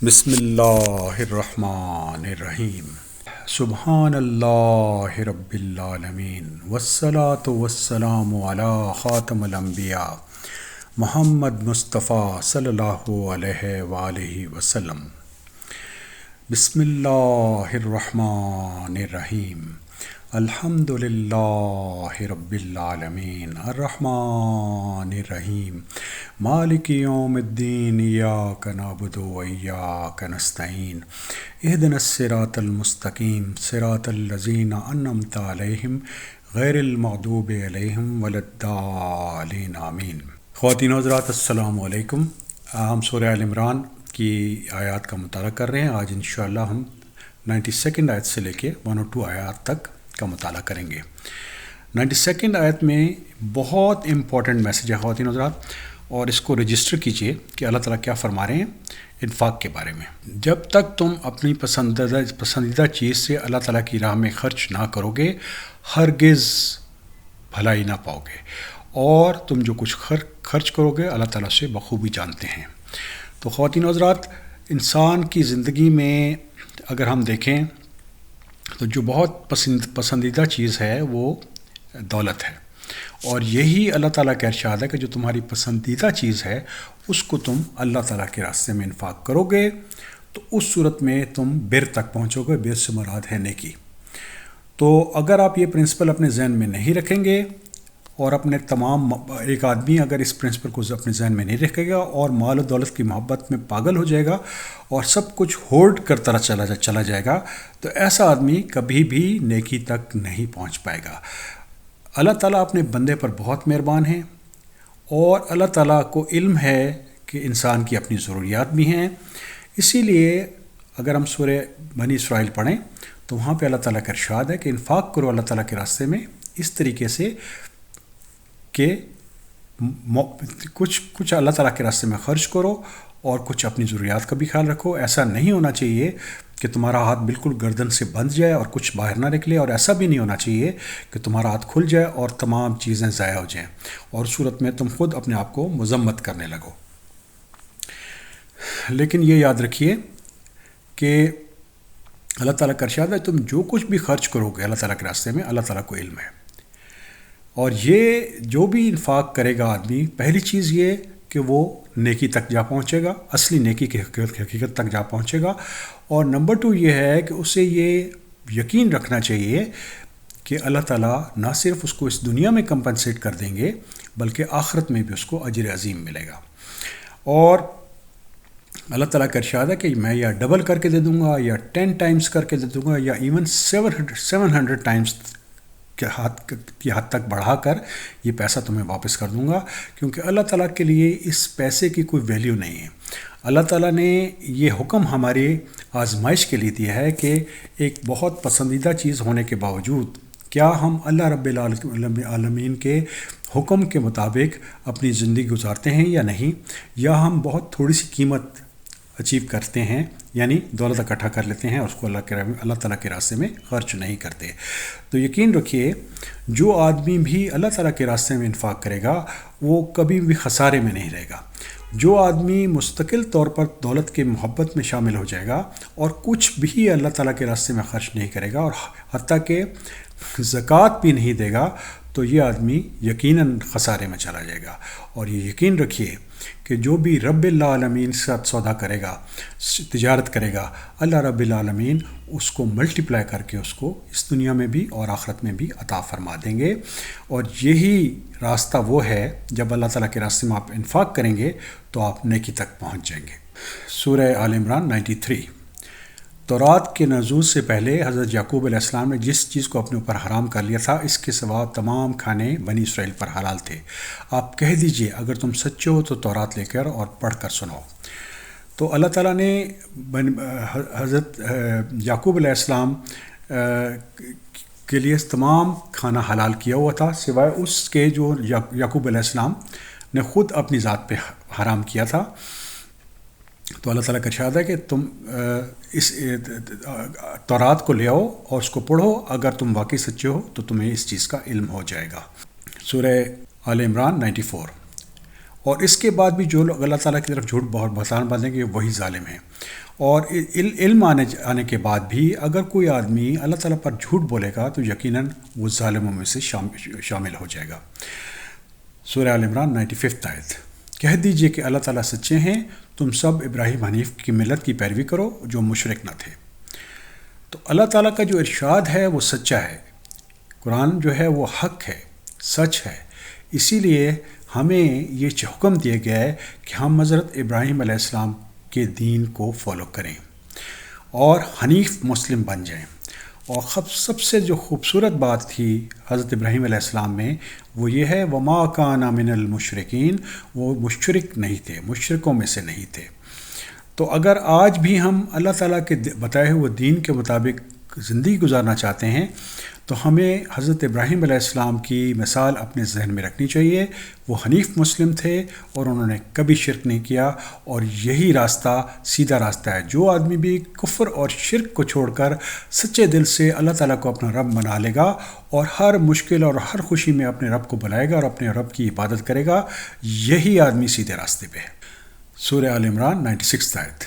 بسم اللہ الرحمن الرحیم۔ سبحان اللہ رب العالمین والصلاة والسلام علی خاتم الانبیاء محمد مصطفیٰ صلی اللہ علیہ وآلہ وسلم۔ بسم اللہ الرحمن الرحیم۔ الحمد للہ رب العالمین الرحمن الرحیم مالک یوم الدین ایاک نعبد و ایاک نستعین اہدنا الصراط المستقیم صراط الذین انعمت علیہم غیر المغضوب علیہم ولا الضالین آمین۔ خواتین و حضرات السلام علیکم۔ ہم سورہ آل عمران کی آیات کا مطالعہ کر رہے ہیں۔ آج انشاءاللہ ہم 92 آیت سے لے کے 102 آیات تک کا مطالعہ کریں گے۔ 92 آیت میں بہت امپورٹنٹ میسج ہے خواتین و حضرات، اور اس کو رجسٹر کیجئے کہ اللہ تعالیٰ کیا فرما رہے ہیں انفاق کے بارے میں۔ جب تک تم اپنی پسندیدہ چیز سے اللہ تعالیٰ کی راہ میں خرچ نہ کرو گے ہرگز بھلائی نہ پاؤ گے، اور تم جو کچھ خرچ کرو گے اللہ تعالیٰ سے بخوبی جانتے ہیں۔ تو خواتین و حضرات، انسان کی زندگی میں اگر ہم دیکھیں تو جو بہت پسندیدہ چیز ہے وہ دولت ہے، اور یہی اللہ تعالیٰ کا ارشاد ہے کہ جو تمہاری پسندیدہ چیز ہے اس کو تم اللہ تعالیٰ کے راستے میں انفاق کرو گے تو اس صورت میں تم بر تک پہنچو گے۔ بر سے مراد ہے نیکی۔ تو اگر آپ یہ پرنسپل اپنے ذہن میں نہیں رکھیں گے، اور اپنے ایک آدمی اگر اس پرنسپل کو اپنے ذہن میں نہیں رکھے گا اور مال و دولت کی محبت میں پاگل ہو جائے گا اور سب کچھ ہولڈ کرتا چلا جائے گا، تو ایسا آدمی کبھی بھی نیکی تک نہیں پہنچ پائے گا۔ اللہ تعالیٰ اپنے بندے پر بہت مہربان ہیں، اور اللہ تعالیٰ کو علم ہے کہ انسان کی اپنی ضروریات بھی ہیں۔ اسی لیے اگر ہم سورہ بنی اسرائیل پڑھیں تو وہاں پہ اللہ تعالیٰ کا ارشاد ہے کہ انفاق کرو اللہ تعالیٰ کے راستے میں اس طریقے سے کہ کچھ اللہ تعالیٰ کے راستے میں خرچ کرو اور کچھ اپنی ضروریات کا بھی خیال رکھو۔ ایسا نہیں ہونا چاہیے کہ تمہارا ہاتھ بالکل گردن سے بندھ جائے اور کچھ باہر نہ نکلے، اور ایسا بھی نہیں ہونا چاہیے کہ تمہارا ہاتھ کھل جائے اور تمام چیزیں ضائع ہو جائیں، اور صورت میں تم خود اپنے آپ کو مذمت کرنے لگو۔ لیکن یہ یاد رکھیے کہ اللہ تعالیٰ کا ارشاد ہے تم جو کچھ بھی خرچ کرو گے اللہ تعالیٰ کے راستے میں اللہ تعالیٰ کو علم ہے، اور یہ جو بھی انفاق کرے گا آدمی، پہلی چیز یہ کہ وہ نیکی تک جا پہنچے گا، اصلی نیکی کی حقیقت تک جا پہنچے گا، اور نمبر 2 یہ ہے کہ اسے یہ یقین رکھنا چاہیے کہ اللہ تعالیٰ نہ صرف اس کو اس دنیا میں کمپنسیٹ کر دیں گے بلکہ آخرت میں بھی اس کو اجر عظیم ملے گا۔ اور اللہ تعالیٰ کا ارشاد ہے کہ میں یا ڈبل کر کے دے دوں گا، یا 10 ٹائمز کر کے دے دوں گا، یا ایون 700 ٹائمز کی حد تک بڑھا کر یہ پیسہ تمہیں واپس کر دوں گا، کیونکہ اللہ تعالیٰ کے لیے اس پیسے کی کوئی ویلیو نہیں ہے۔ اللہ تعالیٰ نے یہ حکم ہماری آزمائش کے لیے دیا ہے کہ ایک بہت پسندیدہ چیز ہونے کے باوجود کیا ہم اللہ رب العالمین کے حکم کے مطابق اپنی زندگی گزارتے ہیں یا نہیں، یا ہم بہت تھوڑی سی قیمت اچیو کرتے ہیں، یعنی دولت اکٹھا کر لیتے ہیں اور اس کو اللہ تعالیٰ کے راستے میں خرچ نہیں کرتے۔ تو یقین رکھیے جو آدمی بھی اللہ تعالیٰ کے راستے میں انفاق کرے گا وہ کبھی بھی خسارے میں نہیں رہے گا۔ جو آدمی مستقل طور پر دولت کے محبت میں شامل ہو جائے گا اور کچھ بھی اللہ تعالیٰ کے راستے میں خرچ نہیں کرے گا، اور حتیٰ کہ زکوٰۃ بھی نہیں دے گا، تو یہ آدمی یقیناً خسارے میں چلا جائے گا۔ اور یہ یقین رکھیے کہ جو بھی رب العالمین کے ساتھ سودا کرے گا، تجارت کرے گا، اللہ رب العالمین اس کو ملٹیپلائی کر کے اس کو اس دنیا میں بھی اور آخرت میں بھی عطا فرما دیں گے۔ اور یہی راستہ وہ ہے، جب اللہ تعالیٰ کے راستے میں آپ انفاق کریں گے تو آپ نیکی تک پہنچ جائیں گے۔ سورہ آل عمران 93۔ تورات کے نزول سے پہلے حضرت یعقوب علیہ السلام نے جس چیز کو اپنے اوپر حرام کر لیا تھا اس کے سوا تمام کھانے بنی اسرائیل پر حلال تھے۔ آپ کہہ دیجئے اگر تم سچے ہو تو تورات لے کر اور پڑھ کر سناؤ۔ تو اللہ تعالیٰ نے حضرت یعقوب علیہ السلام کے لیے تمام کھانا حلال کیا ہوا تھا، سوائے اس کے جو یعقوب علیہ السلام نے خود اپنی ذات پہ حرام کیا تھا۔ تو اللہ تعالیٰ کا ارشاد ہے کہ تم اس تورات کو لے آؤ اور اس کو پڑھو، اگر تم واقعی سچے ہو تو تمہیں اس چیز کا علم ہو جائے گا۔ سورہ آل عمران 94۔ اور اس کے بعد بھی جو لوگ اللہ تعالیٰ کی طرف جھوٹ بہتان باندھیں گے وہی ظالم ہیں، اور علم آنے کے بعد بھی اگر کوئی آدمی اللہ تعالیٰ پر جھوٹ بولے گا تو یقیناً وہ ظالموں میں سے شامل ہو جائے گا۔ سورہ آل عمران 95 آیت۔ کہہ دیجئے کہ اللہ تعالیٰ سچے ہیں، تم سب ابراہیم حنیف کی ملت کی پیروی کرو جو مشرک نہ تھے۔ تو اللہ تعالیٰ کا جو ارشاد ہے وہ سچا ہے، قرآن جو ہے وہ حق ہے، سچ ہے، اسی لیے ہمیں یہ حکم دیا گیا ہے کہ ہم حضرت ابراہیم علیہ السلام کے دین کو فالو کریں اور حنیف مسلم بن جائیں۔ اور سب سے جو خوبصورت بات تھی حضرت ابراہیم علیہ السلام میں وہ یہ ہے وما کان من المشرکین، وہ مشرک نہیں تھے، مشرکوں میں سے نہیں تھے۔ تو اگر آج بھی ہم اللہ تعالیٰ کے بتائے ہوئے دین کے مطابق زندگی گزارنا چاہتے ہیں تو ہمیں حضرت ابراہیم علیہ السلام کی مثال اپنے ذہن میں رکھنی چاہیے۔ وہ حنیف مسلم تھے اور انہوں نے کبھی شرک نہیں کیا، اور یہی راستہ سیدھا راستہ ہے۔ جو آدمی بھی کفر اور شرک کو چھوڑ کر سچے دل سے اللہ تعالیٰ کو اپنا رب بنا لے گا اور ہر مشکل اور ہر خوشی میں اپنے رب کو بلائے گا اور اپنے رب کی عبادت کرے گا، یہی آدمی سیدھے راستے پہ ہے۔ سورہ آل عمران 96 آیت۔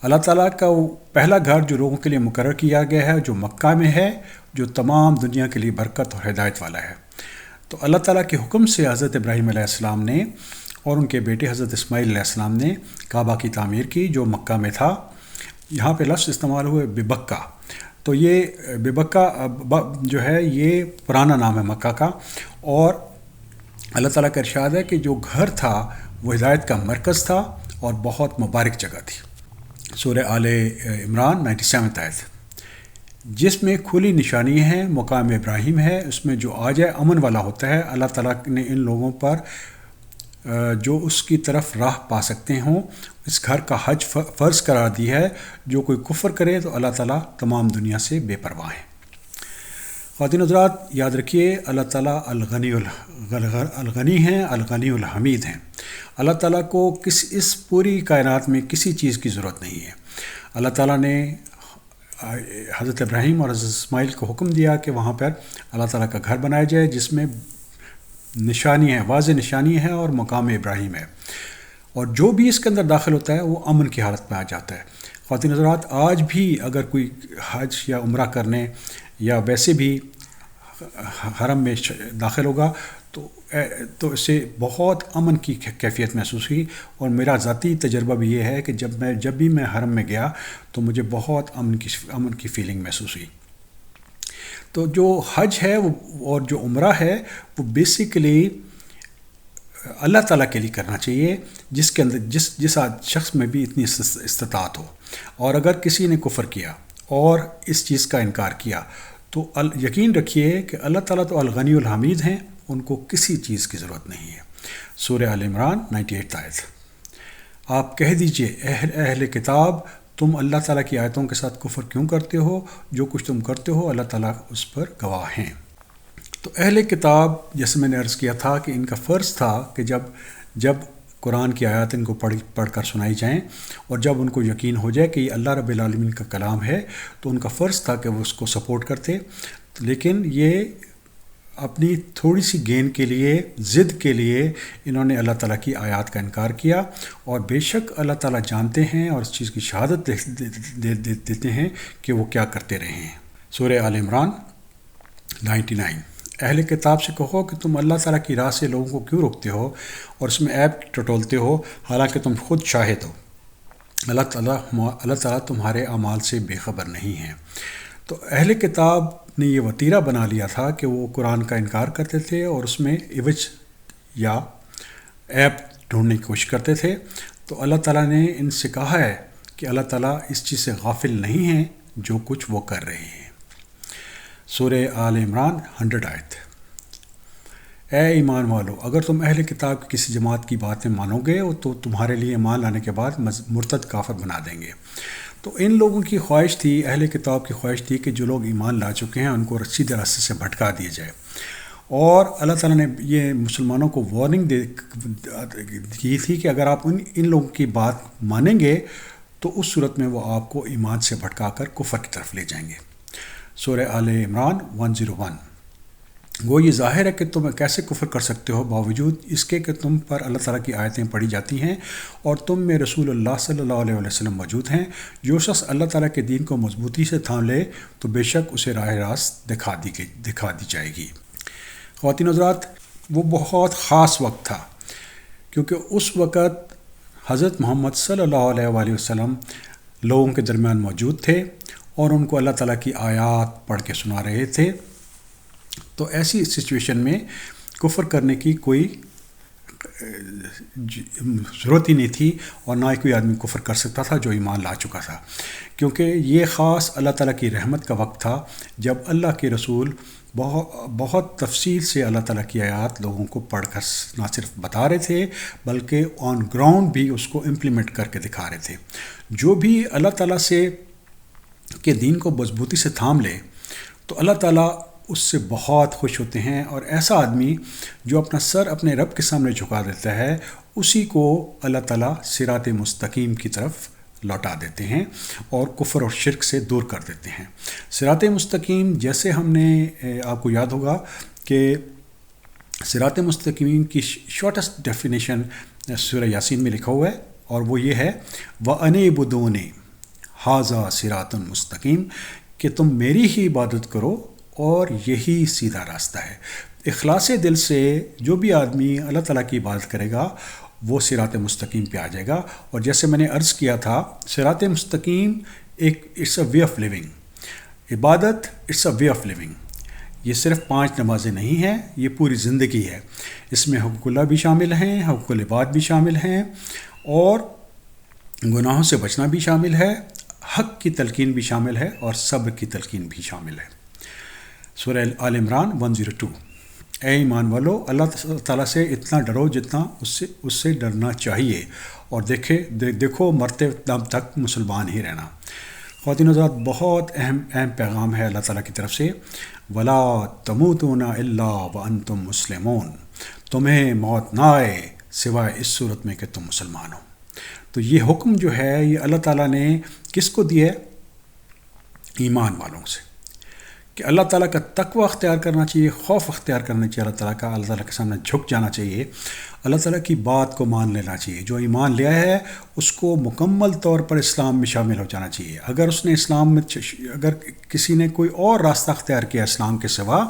اللہ تعالیٰ کا وہ پہلا گھر جو لوگوں کے لیے مقرر کیا گیا ہے جو مکہ میں ہے، جو تمام دنیا کے لیے برکت اور ہدایت والا ہے۔ تو اللہ تعالیٰ کے حکم سے حضرت ابراہیم علیہ السلام نے اور ان کے بیٹے حضرت اسماعیل علیہ السلام نے کعبہ کی تعمیر کی جو مکہ میں تھا۔ یہاں پہ لفظ استعمال ہوئے ببکہ، تو یہ ببکہ جو ہے یہ پرانا نام ہے مکہ کا، اور اللہ تعالیٰ کا ارشاد ہے کہ جو گھر تھا وہ ہدایت کا مرکز تھا اور بہت مبارک جگہ تھی۔ سورہ آل عمران 97 آیت۔ جس میں کھلی نشانی ہے، مقام ابراہیم ہے، اس میں جو آ جائے امن والا ہوتا ہے۔ اللہ تعالیٰ نے ان لوگوں پر جو اس کی طرف راہ پا سکتے ہوں اس گھر کا حج فرض قرار دی ہے۔ جو کوئی کفر کرے تو اللہ تعالیٰ تمام دنیا سے بے پرواہ ہے۔ خواتین حضرات یاد رکھیے اللہ تعالیٰ الغنی ہیں، الغنی الحمید ہیں۔ اللہ تعالیٰ کو اس پوری کائنات میں کسی چیز کی ضرورت نہیں ہے۔ اللہ تعالیٰ نے حضرت ابراہیم اور حضرت اسماعیل کو حکم دیا کہ وہاں پر اللہ تعالیٰ کا گھر بنایا جائے جس میں نشانی ہے، واضح نشانی ہے اور مقام ابراہیم ہے، اور جو بھی اس کے اندر داخل ہوتا ہے وہ امن کی حالت میں آ جاتا ہے۔ خواتین حضرات آج بھی اگر کوئی حج یا عمرہ کرنے یا ویسے بھی حرم میں داخل ہوگا تو اس سے بہت امن کی کیفیت محسوس ہوئی، اور میرا ذاتی تجربہ بھی یہ ہے کہ جب بھی میں حرم میں گیا تو مجھے بہت امن کی فیلنگ محسوس ہوئی۔ تو جو حج ہے اور جو عمرہ ہے وہ بیسیکلی اللہ تعالیٰ کے لیے کرنا چاہیے، جس کے اندر جس شخص میں بھی اتنی استطاعت ہو۔ اور اگر کسی نے کفر کیا اور اس چیز کا انکار کیا تو یقین رکھیے کہ اللہ تعالیٰ تو الغنی الحمید ہیں، ان کو کسی چیز کی ضرورت نہیں ہے۔ سورہ آل عمران 98 آیت۔ آپ کہہ دیجئے اہل کتاب تم اللہ تعالیٰ کی آیتوں کے ساتھ کفر کیوں کرتے ہو؟ جو کچھ تم کرتے ہو اللہ تعالیٰ اس پر گواہ ہیں۔ تو اہل کتاب جیسے میں نے عرض کیا تھا کہ ان کا فرض تھا کہ جب قرآن کی آیات ان کو پڑھ کر سنائی جائیں اور جب ان کو یقین ہو جائے کہ یہ اللہ رب العالمین کا کلام ہے تو ان کا فرض تھا کہ وہ اس کو سپورٹ کرتے، لیکن یہ اپنی تھوڑی سی گین کے لیے، ضد کے لیے انہوں نے اللہ تعالیٰ کی آیات کا انکار کیا، اور بے شک اللہ تعالیٰ جانتے ہیں اور اس چیز کی شہادت دیتے ہیں کہ وہ کیا کرتے رہے ہیں۔ سورہ آل عمران 99۔ اہل کتاب سے کہو کہ تم اللہ تعالیٰ کی راہ سے لوگوں کو کیوں روکتے ہو اور اس میں عیب ٹٹولتے ہو، حالانکہ تم خود شاہد ہو۔ اللہ تعالیٰ تمہارے اعمال سے بے خبر نہیں ہے۔ تو اہل کتاب نے یہ وتیرہ بنا لیا تھا کہ وہ قرآن کا انکار کرتے تھے اور اس میں عوج یا عیب ڈھونڈنے کی کوشش کرتے تھے۔ تو اللہ تعالیٰ نے ان سے کہا ہے کہ اللہ تعالیٰ اس چیز سے غافل نہیں ہیں جو کچھ وہ کر رہے ہیں۔ سورہ آل عمران 100 آیت۔ اے ایمان والو اگر تم اہل کتاب کی کسی جماعت کی باتیں مانو گے تو تمہارے لیے ایمان لانے کے بعد مرتد کافر بنا دیں گے۔ تو ان لوگوں کی خواہش تھی، اہل کتاب کی خواہش تھی کہ جو لوگ ایمان لا چکے ہیں ان کو سیدھے راستے سے بھٹکا دیا جائے، اور اللہ تعالیٰ نے یہ مسلمانوں کو وارننگ کی تھی کہ اگر آپ ان لوگوں کی بات مانیں گے تو اس صورت میں وہ آپ کو ایمان سے بھٹکا کر کفر کی طرف لے جائیں گے۔ سورہ آل عمران 101۔ وہ یہ ظاہر ہے کہ تم کیسے کفر کر سکتے ہو باوجود اس کے کہ تم پر اللہ تعالیٰ کی آیتیں پڑھی جاتی ہیں اور تم میں رسول اللہ صلی اللہ علیہ وسلم موجود ہیں۔ جو شخص اللہ تعالیٰ کے دین کو مضبوطی سے تھام لے تو بے شک اسے راہ راست دکھا دی جائے گی۔ خواتین حضرات، وہ بہت خاص وقت تھا کیونکہ اس وقت حضرت محمد صلی اللہ علیہ وآلہ وسلم لوگوں کے درمیان موجود تھے اور ان کو اللہ تعالیٰ کی آیات پڑھ کے سنا رہے تھے۔ تو ایسی سچویشن میں کفر کرنے کی کوئی ضرورت ہی نہیں تھی اور نہ ہی کوئی آدمی کفر کر سکتا تھا جو ایمان لا چکا تھا، کیونکہ یہ خاص اللہ تعالیٰ کی رحمت کا وقت تھا جب اللہ کے رسول بہت تفصیل سے اللہ تعالیٰ کی آیات لوگوں کو پڑھ کر نہ صرف بتا رہے تھے بلکہ آن گراؤنڈ بھی اس کو امپلیمنٹ کر کے دکھا رہے تھے۔ جو بھی اللہ تعالیٰ کے دین کو مضبوطی سے تھام لے تو اللہ تعالیٰ اس سے بہت خوش ہوتے ہیں، اور ایسا آدمی جو اپنا سر اپنے رب کے سامنے جھکا دیتا ہے اسی کو اللہ تعالیٰ صراط مستقیم کی طرف لوٹا دیتے ہیں اور کفر اور شرک سے دور کر دیتے ہیں۔ صراط مستقیم، جیسے ہم نے آپ کو یاد ہوگا کہ صراط مستقیم کی شارٹسٹ ڈیفینیشن سورہ یاسین میں لکھا ہوا ہے، اور وہ یہ ہے وَأَنِعْبُدُونِ هَذَا صِرَاطٌ مستقیم، کہ تم میری ہی عبادت کرو اور یہی سیدھا راستہ ہے۔ اخلاص دل سے جو بھی آدمی اللہ تعالیٰ کی عبادت کرے گا وہ صراط مستقیم پہ آ جائے گا۔ اور جیسے میں نے عرض کیا تھا، صراط مستقیم it's a way of living. عبادت it's a way of living. یہ صرف 5 نمازیں نہیں ہیں، یہ پوری زندگی ہے۔ اس میں حقوق اللہ بھی شامل ہیں، حقوق العباد بھی شامل ہیں، اور گناہوں سے بچنا بھی شامل ہے، حق کی تلقین بھی شامل ہے، اور صبر کی تلقین بھی شامل ہے۔ سورہ آل عمران 102۔ اے ایمان والو، اللہ تعالیٰ سے اتنا ڈرو جتنا اس سے ڈرنا چاہیے، اور دیکھو مرتے دم تک مسلمان ہی رہنا۔ خواتین حضرات، بہت اہم پیغام ہے اللہ تعالیٰ کی طرف سے، وَلَا تَمُوتُونَ إِلَّا وَأَنْتُمْ مُسْلِمُونَ، تمہیں موت نہ آئے سوائے اس صورت میں کہ تم مسلمان ہو۔ تو یہ حکم جو ہے یہ اللہ تعالیٰ نے کس کو دیا ہے؟ ایمان والوں سے، کہ اللہ تعالیٰ کا تقوی اختیار کرنا چاہیے، خوف اختیار کرنا چاہیے اللہ تعالیٰ کا، اللہ تعالیٰ کے سامنے جھک جانا چاہیے، اللہ تعالیٰ کی بات کو مان لینا چاہیے۔ جو ایمان لیا ہے اس کو مکمل طور پر اسلام میں شامل ہو جانا چاہیے۔ اگر اس نے اسلام میں اگر کسی نے کوئی اور راستہ اختیار کیا اسلام کے سوا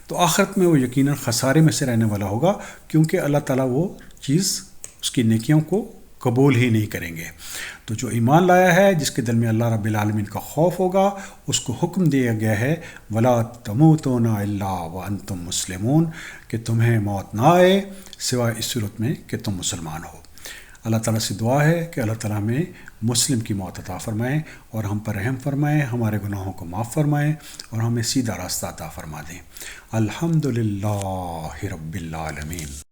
تو آخرت میں وہ یقیناً خسارے میں سے رہنے والا ہوگا، کیونکہ اللہ تعالیٰ وہ چیز اس کی نیکیوں کو قبول ہی نہیں کریں گے۔ تو جو ایمان لایا ہے، جس کے دل میں اللہ رب العالمین کا خوف ہوگا، اس کو حکم دیا گیا ہے وَلَا تَمُوتُونَ إِلَّا وَأَنْتُمْ مُسْلِمُونَ، کہ تمہیں موت نہ آئے سوائے اس صورت میں کہ تم مسلمان ہو۔ اللہ تعالیٰ سے دعا ہے کہ اللہ تعالیٰ ہمیں مسلم کی موت عطا فرمائیں اور ہم پر رحم فرمائیں، ہمارے گناہوں کو معاف فرمائیں اور ہمیں سیدھا راستہ عطا فرما دیں۔ الحمدللہ رب العالمین۔